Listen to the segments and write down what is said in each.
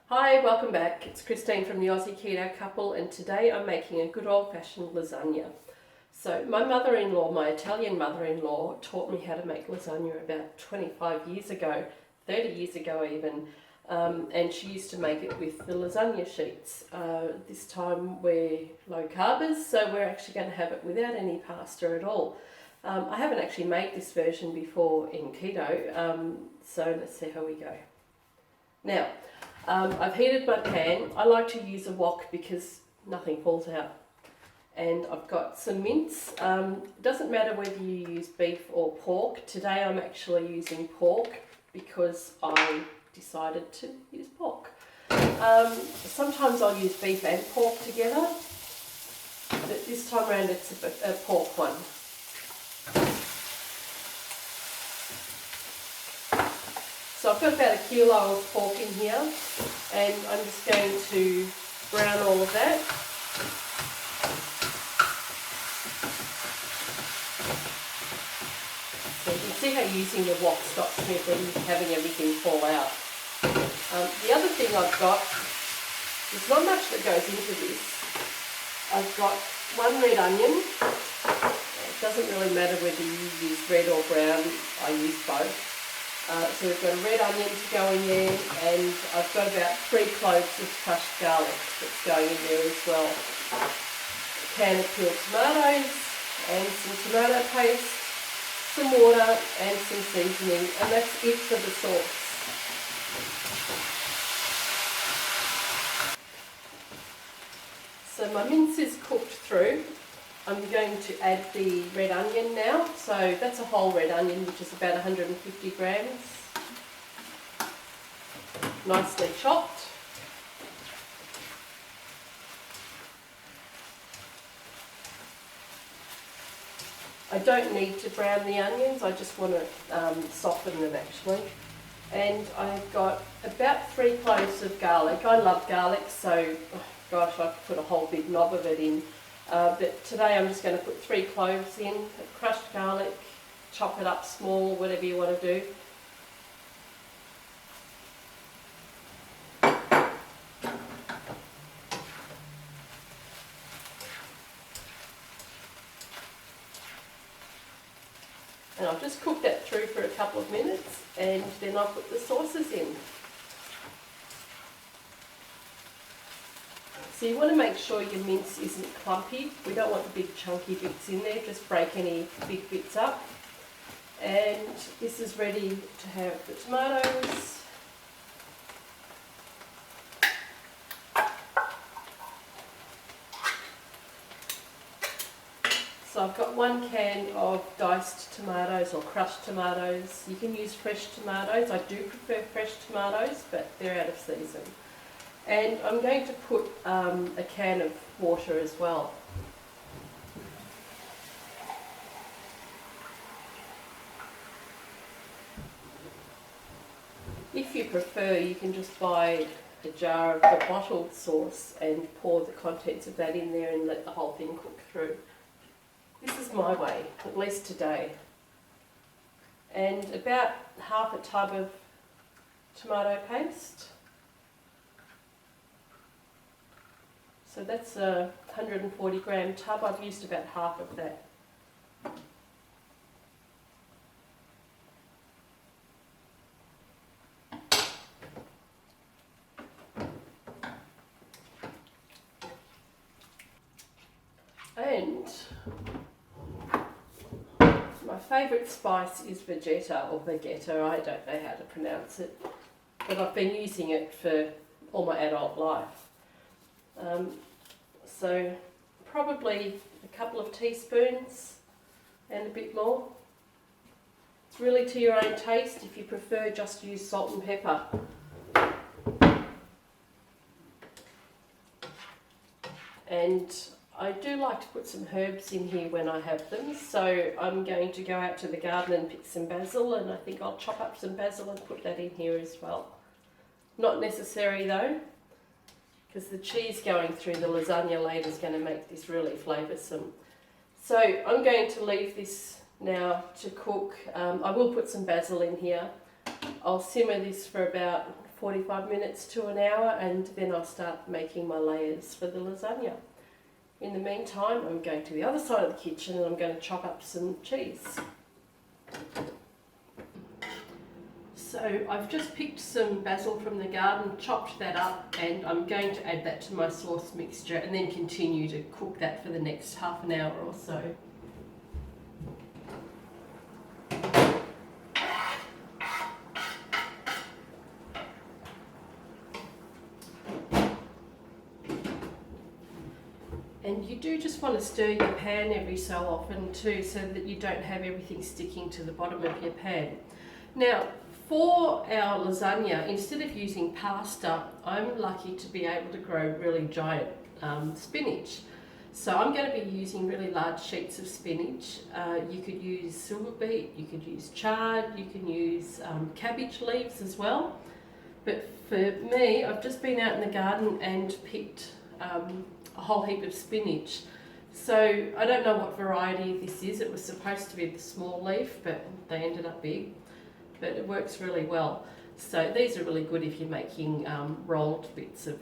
Hi, welcome back. It's Christine from the Aussie Keto Couple, and today I'm making a good old-fashioned lasagna. So my mother-in-law, my Italian mother-in-law, taught me how to make lasagna about 25 years ago, 30 years ago even, and she used to make it with the lasagna sheets. This time we're low carbers, so we're actually going to have it without any pasta at all. I haven't actually made this version before in keto, so let's see how we go. Now, I've heated my pan. I like to use a wok because nothing falls out. And I've got some mince. It doesn't matter whether you use beef or pork. Today I'm actually using pork because I decided to use pork. Sometimes I'll use beef and pork together, but this time around it's a pork one. So I've got about a kilo of pork in here, and I'm just going to brown all of that. So you can see how using the wok stops me from having everything fall out. The other thing I've got, there's not much that goes into this. I've got one red onion. It doesn't really matter whether you use red or brown, I use both. So we've got a red onion to go in there, and I've got about 3 cloves of crushed garlic that's going in there as well. A can of peeled tomatoes and some tomato paste, some water and some seasoning, and that's it for the sauce. So my mince is cooked through. I'm going to add the red onion now. So that's a whole red onion, which is about 150 grams. Nicely chopped. I don't need to brown the onions, I just want to soften them actually. And I've got about 3 cloves of garlic. I love garlic, so gosh, I could put a whole big knob of it in. But today I'm just going to put 3 cloves in, crushed garlic, chop it up small, whatever you want to do. And I'll just cook that through for a couple of minutes, and then I'll put the sauces in. So you want to make sure your mince isn't clumpy. We don't want the big chunky bits in there, just break any big bits up. And this is ready to have the tomatoes. So I've got 1 can of diced tomatoes or crushed tomatoes. You can use fresh tomatoes. I do prefer fresh tomatoes, but they're out of season. And I'm going to put a can of water as well. If you prefer, you can just buy a jar of the bottled sauce and pour the contents of that in there and let the whole thing cook through. This is my way, at least today. And about half a tub of tomato paste. So that's a 140 gram tub. I've used about half of that. And my favourite spice is Vegeta or Vegeta. I don't know how to pronounce it, but I've been using it for all my adult life. So probably a couple of teaspoons and a bit more. It's really to your own taste. If you prefer, just use salt and pepper. And I do like to put some herbs in here when I have them, so I'm going to go out to the garden and pick some basil, and I think I'll chop up some basil and put that in here as well. Not necessary though, because the cheese going through the lasagna later is going to make this really flavoursome. So I'm going to leave this now to cook. I will put some basil in here. I'll simmer this for about 45 minutes to an hour, and then I'll start making my layers for the lasagna. In the meantime, I'm going to the other side of the kitchen and I'm going to chop up some cheese. So I've just picked some basil from the garden, chopped that up, and I'm going to add that to my sauce mixture and then continue to cook that for the next half an hour or so. And you do just want to stir your pan every so often too, so that you don't have everything sticking to the bottom of your pan. Now, for our lasagna, instead of using pasta, I'm lucky to be able to grow really giant spinach. So I'm going to be using really large sheets of spinach. You could use silver beet, you could use chard, you can use cabbage leaves as well. But for me, I've just been out in the garden and picked a whole heap of spinach. So I don't know what variety this is. It was supposed to be the small leaf, but they ended up big. But it works really well. So these are really good if you're making rolled bits of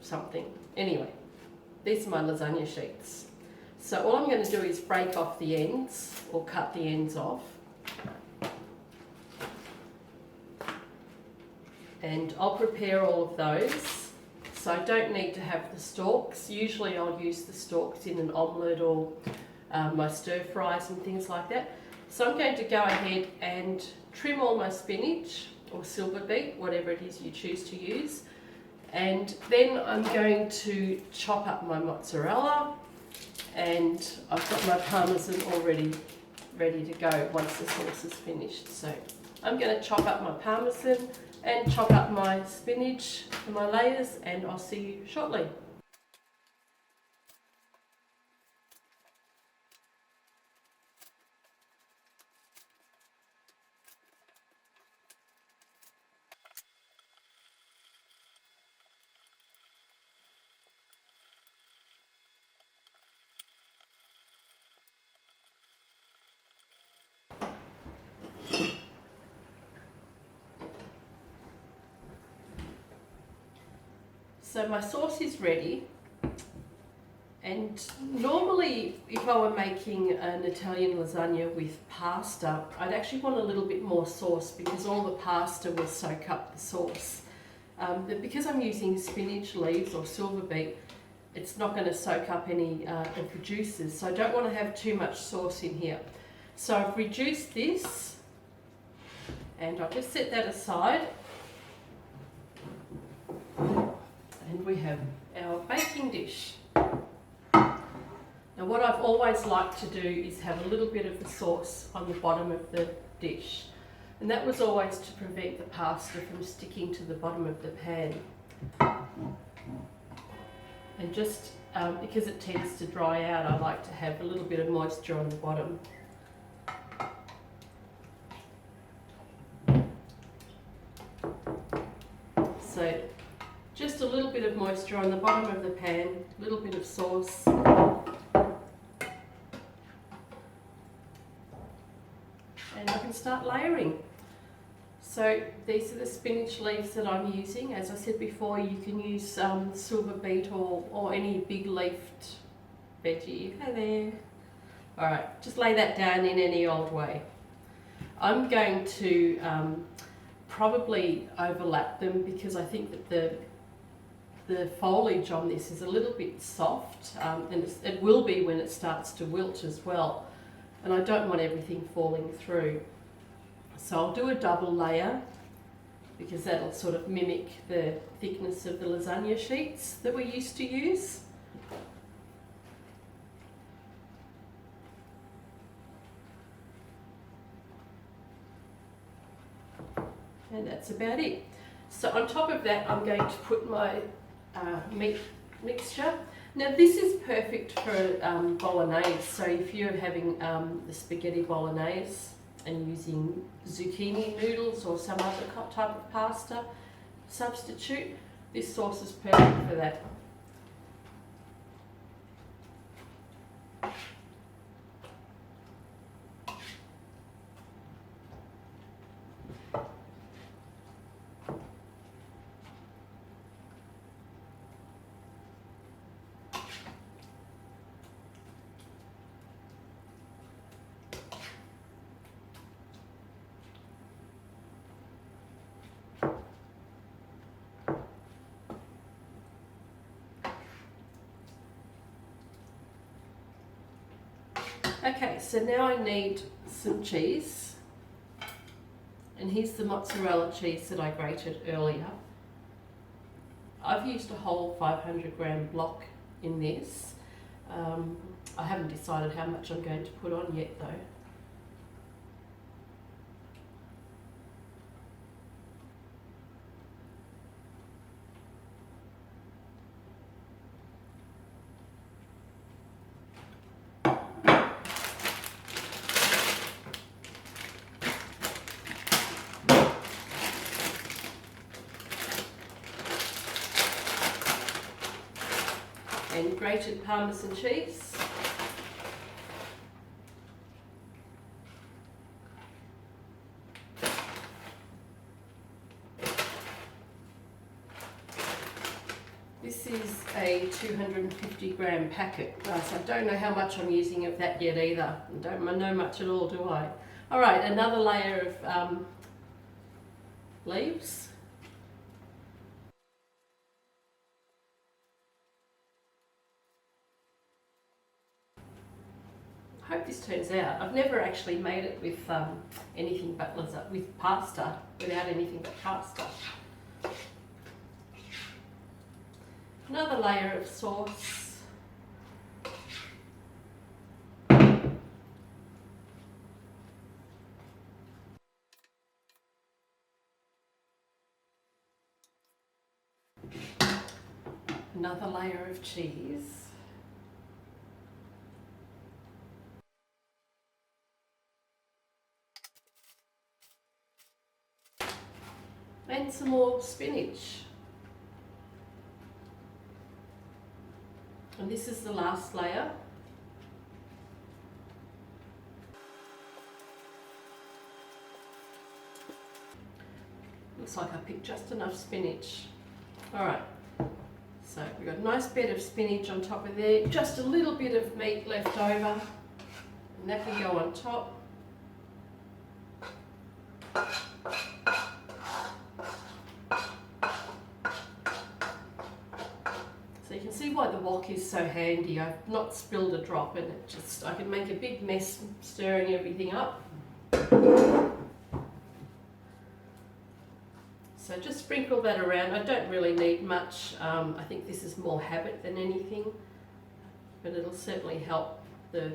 something. Anyway, these are my lasagna sheets. So all I'm going to do is break off the ends, or cut the ends off. And I'll prepare all of those. So I don't need to have the stalks. Usually I'll use the stalks in an omelette or my stir fries and things like that. So I'm going to go ahead and trim all my spinach or silver beet, whatever it is you choose to use. And then I'm going to chop up my mozzarella, and I've got my parmesan already ready to go once the sauce is finished. So I'm going to chop up my parmesan and chop up my spinach for my layers, and I'll see you shortly. So my sauce is ready, and normally if I were making an Italian lasagna with pasta, I'd actually want a little bit more sauce because all the pasta will soak up the sauce. But because I'm using spinach leaves or silver beet, it's not going to soak up any of the juices, so I don't want to have too much sauce in here. So I've reduced this, and I'll just set that aside. And we have our baking dish. Now what I've always liked to do is have a little bit of the sauce on the bottom of the dish. And that was always to prevent the pasta from sticking to the bottom of the pan. And just because it tends to dry out, I like to have a little bit of moisture on the bottom. So just a little bit of moisture on the bottom of the pan, a little bit of sauce. And I can start layering. So these are the spinach leaves that I'm using. As I said before, you can use silver beet or any big leafed veggie. Hey there. Alright, just lay that down in any old way. I'm going to probably overlap them because I think that the foliage on this is a little bit soft, and it will be when it starts to wilt as well, and I don't want everything falling through. So I'll do a double layer because that'll sort of mimic the thickness of the lasagna sheets that we used to use. And that's about it. So on top of that, I'm going to put my meat mixture. Now this is perfect for bolognese. So if you're having the spaghetti bolognese and using zucchini noodles or some other type of pasta substitute, this sauce is perfect for that. Okay, so now I need some cheese. And here's the mozzarella cheese that I grated earlier. I've used a whole 500 gram block in this. I haven't decided how much I'm going to put on yet though. And grated Parmesan cheese. This is a 250 gram packet, so I don't know how much I'm using of that yet either. I don't know much at all, do I? Alright, another layer of leaves. I hope this turns out. I've never actually made it with anything but with pasta, without anything but pasta. Another layer of sauce. Another layer of cheese. And some more spinach. And this is the last layer. Looks like I picked just enough spinach. Alright, so we've got a nice bed of spinach on top of there, just a little bit of meat left over, and that can go on top. So you can see why the wok is so handy. I've not spilled a drop, and I can make a big mess stirring everything up. So just sprinkle that around. I don't really need much. I think this is more habit than anything, but it'll certainly help the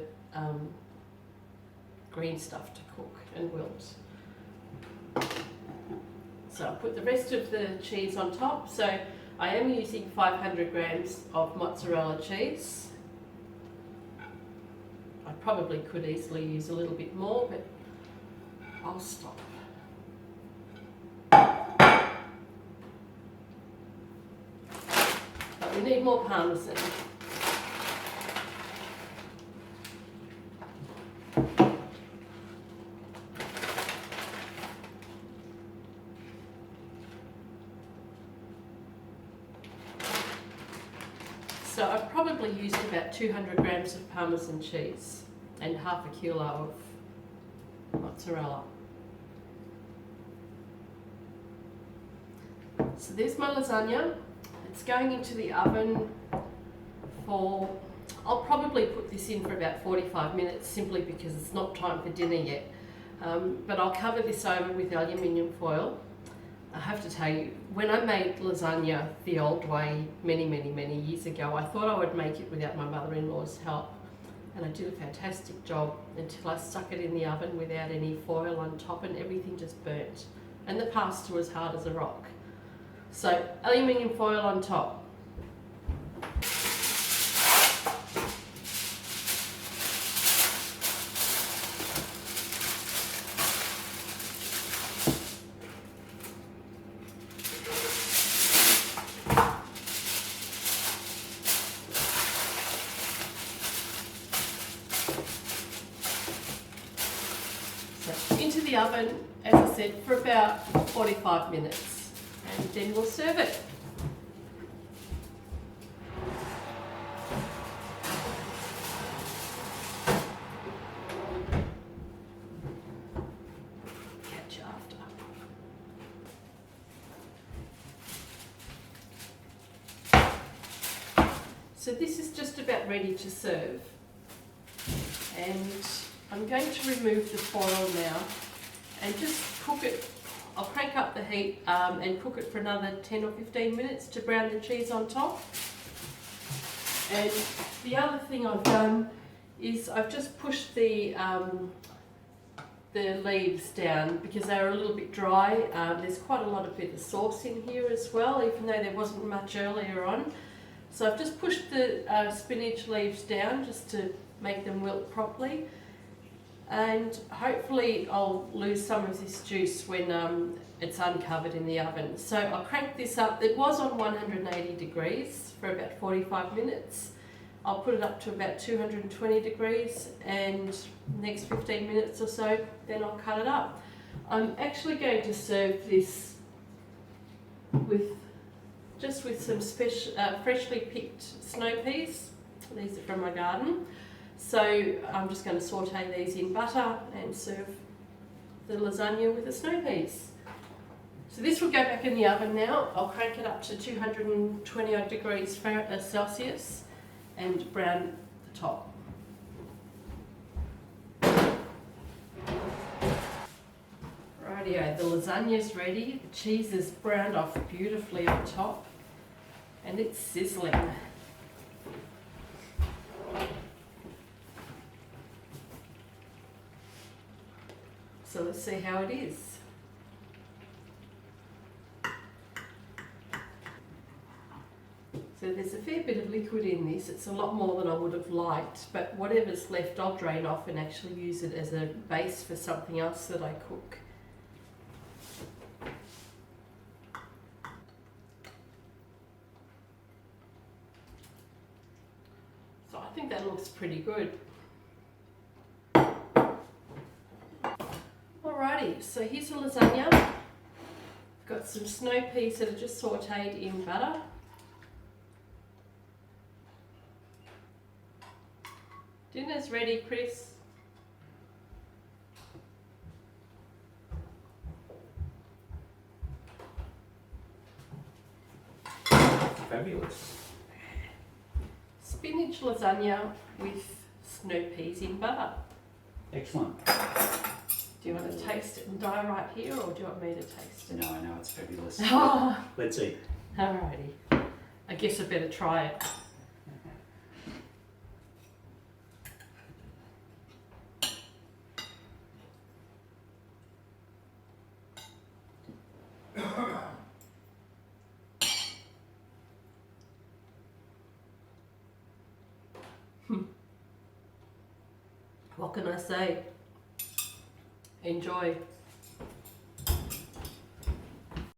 green stuff to cook and wilt. So I'll put the rest of the cheese on top. So I am using 500 grams of mozzarella cheese. I probably could easily use a little bit more, but I'll stop. But we need more Parmesan. So I've probably used about 200 grams of Parmesan cheese and half a kilo of mozzarella. So there's my lasagna. It's going into the oven for, I'll probably put this in for about 45 minutes simply because it's not time for dinner yet. But I'll cover this over with aluminium foil. I have to tell you, when I made lasagna the old way many years ago, I thought I would make it without my mother-in-law's help. And I did a fantastic job until I stuck it in the oven without any foil on top and everything just burnt. And the pasta was hard as a rock. So aluminium foil on top. So into the oven, as I said, for about 45 minutes. And then we'll serve it. Catch you after. So this is just about ready to serve. and I'm going to remove the foil now and just cook it. I'll crank up the heat and cook it for another 10 or 15 minutes to brown the cheese on top. And the other thing I've done is I've just pushed the leaves down because they're a little bit dry. There's quite a lot of bit of sauce in here as well, even though there wasn't much earlier on. So I've just pushed the spinach leaves down just to make them wilt properly. And hopefully I'll lose some of this juice when it's uncovered in the oven. So I'll crank this up. It was on 180 degrees for about 45 minutes. I'll put it up to about 220 degrees, and next 15 minutes or so, then I'll cut it up. I'm actually going to serve this with some freshly picked snow peas. These are from my garden. So I'm just going to saute these in butter and serve the lasagna with the snow peas. So this will go back in the oven now. I'll crank it up to 220 odd degrees Celsius and brown the top. Rightio, the lasagna's ready. The cheese is browned off beautifully on top and it's sizzling. So let's see how it is. So there's a fair bit of liquid in this. It's a lot more than I would have liked, but whatever's left I'll drain off and actually use it as a base for something else that I cook. So I think that looks pretty good. Alrighty, so here's the lasagna. I've got some snow peas that are just sauteed in butter. Dinner's ready, Chris. Fabulous. Spinach lasagna with snow peas in butter. Excellent. Do you want to taste it and die right here, or do you want me to taste it? No, I know it's fabulous. Oh, Let's eat. alrighty. I guess I better try it. What can I say? Enjoy.